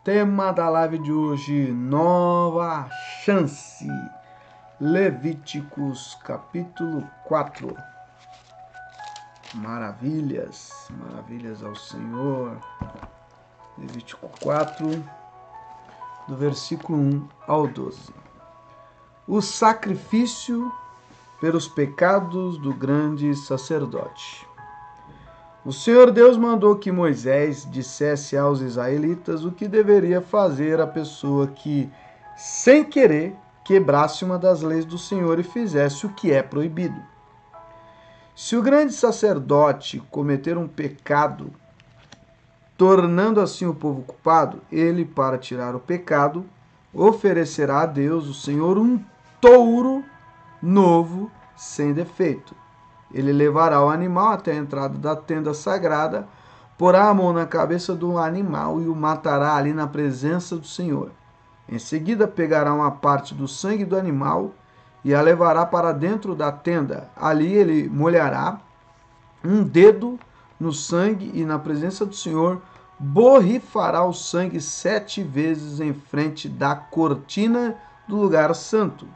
Tema da live de hoje, nova chance. Levíticos capítulo 4. Maravilhas ao Senhor. Levítico 4, do versículo 1 ao 12. O sacrifício pelos pecados do grande sacerdote. O Senhor Deus mandou que Moisés dissesse aos israelitas o que deveria fazer a pessoa que, sem querer, quebrasse uma das leis do Senhor e fizesse o que é proibido. Se o grande sacerdote cometer um pecado, tornando assim o povo culpado, ele, para tirar o pecado, oferecerá a Deus, o Senhor, um touro novo, sem defeito. Ele levará o animal até a entrada da tenda sagrada, porá a mão na cabeça do animal e o matará ali na presença do Senhor. Em seguida, pegará uma parte do sangue do animal e a levará para dentro da tenda. Ali ele molhará um dedo no sangue e, na presença do Senhor, borrifará o sangue 7 vezes em frente da cortina do lugar santo.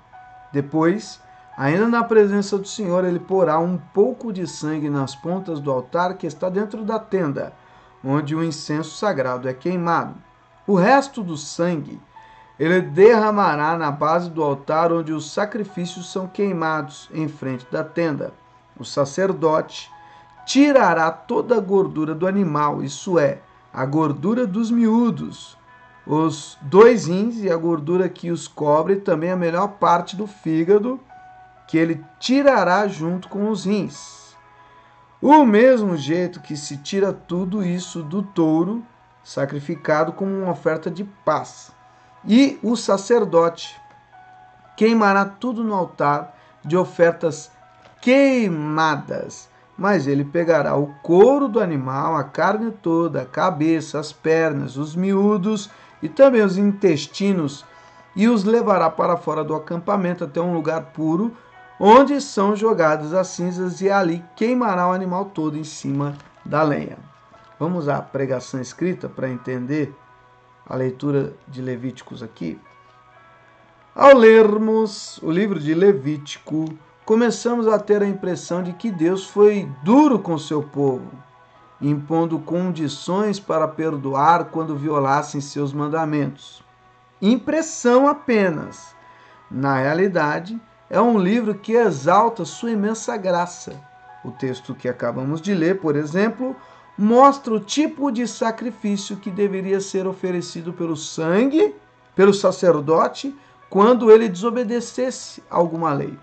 Depois, ainda na presença do Senhor, ele porá um pouco de sangue nas pontas do altar que está dentro da tenda, onde o incenso sagrado é queimado. O resto do sangue ele derramará na base do altar onde os sacrifícios são queimados, em frente da tenda. O sacerdote tirará toda a gordura do animal, isso é, a gordura dos miúdos, os 2 rins e a gordura que os cobre, também a melhor parte do fígado, que ele tirará junto com os rins. O mesmo jeito que se tira tudo isso do touro, sacrificado como uma oferta de paz. E o sacerdote queimará tudo no altar de ofertas queimadas. Mas ele pegará o couro do animal, a carne toda, a cabeça, as pernas, os miúdos e também os intestinos e os levará para fora do acampamento até um lugar puro, onde são jogadas as cinzas, e ali queimará o animal todo em cima da lenha. Vamos à pregação escrita para entender a leitura de Levíticos aqui. Ao lermos o livro de Levítico, começamos a ter a impressão de que Deus foi duro com seu povo, impondo condições para perdoar quando violassem seus mandamentos. Impressão apenas. Na realidade, é um livro que exalta sua imensa graça. O texto que acabamos de ler, por exemplo, mostra o tipo de sacrifício que deveria ser oferecido pelo sacerdote, quando ele desobedecesse alguma lei.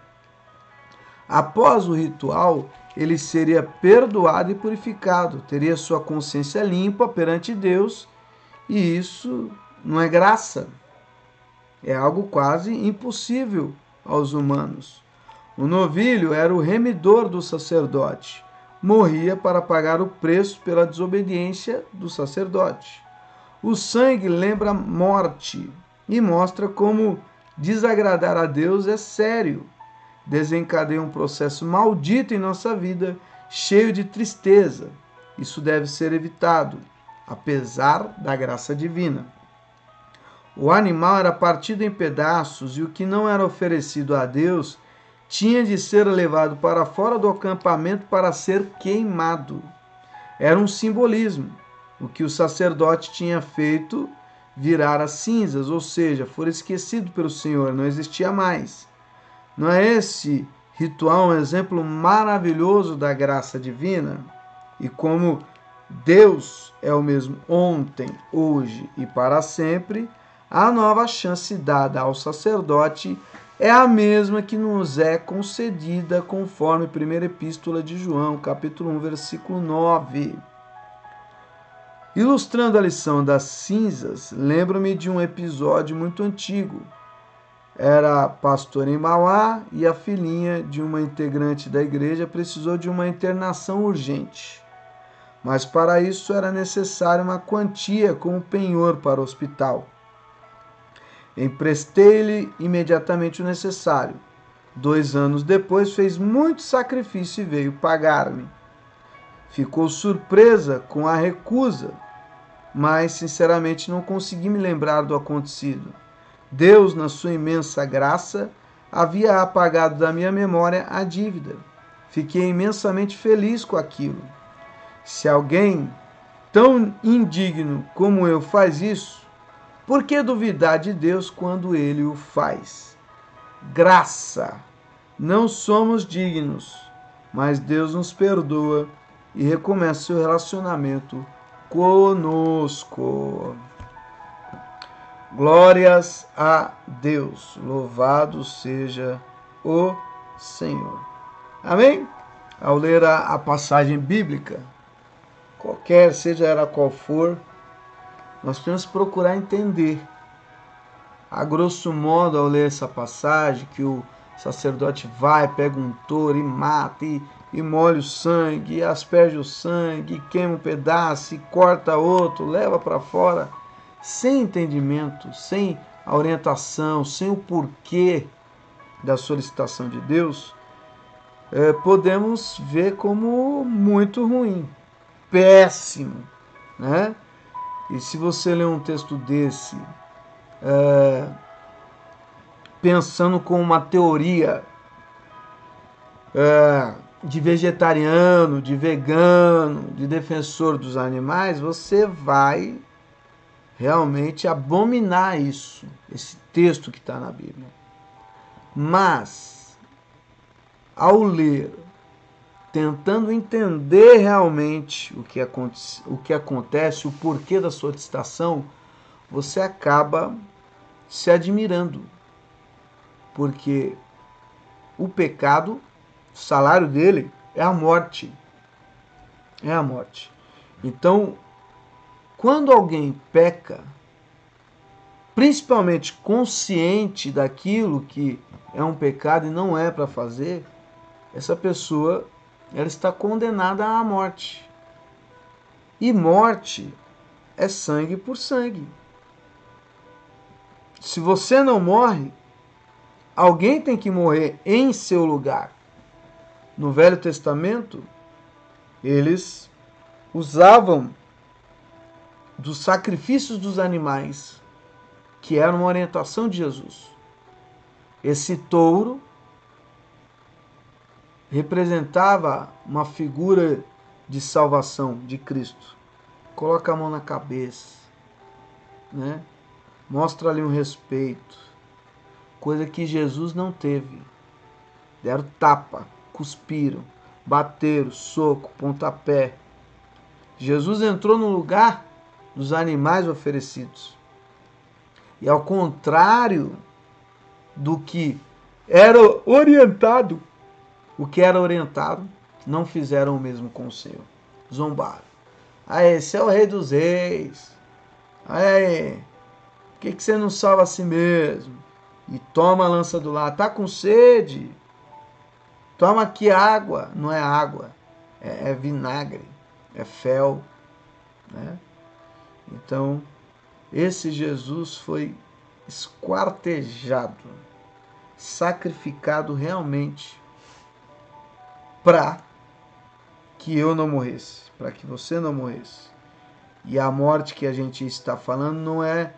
Após o ritual, ele seria perdoado e purificado, teria sua consciência limpa perante Deus, e isso não é graça. É algo quase impossível aos humanos. O novilho era o remidor do sacerdote. Morria para pagar o preço pela desobediência do sacerdote. O sangue lembra morte e mostra como desagradar a Deus é sério. Desencadeia um processo maldito em nossa vida, cheio de tristeza. Isso deve ser evitado, apesar da graça divina. O animal era partido em pedaços e o que não era oferecido a Deus tinha de ser levado para fora do acampamento para ser queimado. Era um simbolismo. O que o sacerdote tinha feito virar as cinzas, ou seja, for esquecido pelo Senhor, não existia mais. Não é esse ritual um exemplo maravilhoso da graça divina? E como Deus é o mesmo ontem, hoje e para sempre, a nova chance dada ao sacerdote é a mesma que nos é concedida conforme a primeira epístola de João, capítulo 1, versículo 9. Ilustrando a lição das cinzas, lembro-me de um episódio muito antigo. Era pastor em Mauá e a filhinha de uma integrante da igreja precisou de uma internação urgente. Mas para isso era necessária uma quantia como penhor para o hospital. Emprestei-lhe imediatamente o necessário. 2 anos depois fez muito sacrifício e veio pagar-me. Ficou surpresa com a recusa. mas sinceramente não consegui me lembrar do acontecido. Deus, na sua imensa graça, havia apagado da minha memória a dívida. Fiquei imensamente feliz com aquilo. Se alguém tão indigno como eu faz isso, por que duvidar de Deus quando Ele o faz? Graça. Não somos dignos, mas Deus nos perdoa e recomeça seu relacionamento conosco. Glórias a Deus. Louvado seja o Senhor. Amém? Ao ler a passagem bíblica, qualquer, seja ela qual for, nós temos que procurar entender. A grosso modo, ao ler essa passagem, que o sacerdote vai, pega um touro e mata, e molha o sangue, e asperge o sangue, e queima um pedaço, e corta outro, leva para fora, sem entendimento, sem a orientação, sem o porquê da solicitação de Deus, podemos ver como muito ruim, péssimo, né? E se você ler um texto desse, pensando com uma teoria de vegetariano, de vegano, de defensor dos animais, você vai realmente abominar isso, esse texto que está na Bíblia. Mas, ao ler, tentando entender realmente o que acontece, o porquê da solicitação, você acaba se admirando. Porque o pecado, o salário dele é a morte. É a morte. Então, quando alguém peca, principalmente consciente daquilo que é um pecado e não é para fazer, essa pessoa ela está condenada à morte. E morte é sangue por sangue. Se você não morre, alguém tem que morrer em seu lugar. No Velho Testamento, eles usavam dos sacrifícios dos animais, que era uma orientação de Jesus. Esse touro representava uma figura de salvação de Cristo. Coloca a mão na cabeça, né? Mostra ali um respeito, coisa que Jesus não teve. Deram tapa, cuspiram, bateram, soco, pontapé. Jesus entrou no lugar dos animais oferecidos. E ao contrário do que era orientado, o que era orientado, não fizeram o mesmo com o Senhor. Zombaram. Aí, esse é o Rei dos Reis. Aí, por que você não salva a si mesmo? E toma a lança do lado. Tá com sede? Toma aqui água. Não é água, é vinagre, é fel, né? Então, esse Jesus foi esquartejado, sacrificado realmente para que eu não morresse, para que você não morresse. E a morte que a gente está falando não é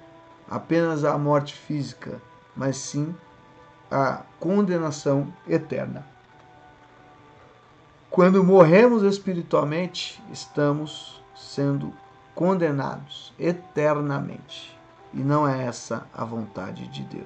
apenas a morte física, mas sim a condenação eterna. Quando morremos espiritualmente, estamos sendo condenados eternamente. E não é essa a vontade de Deus.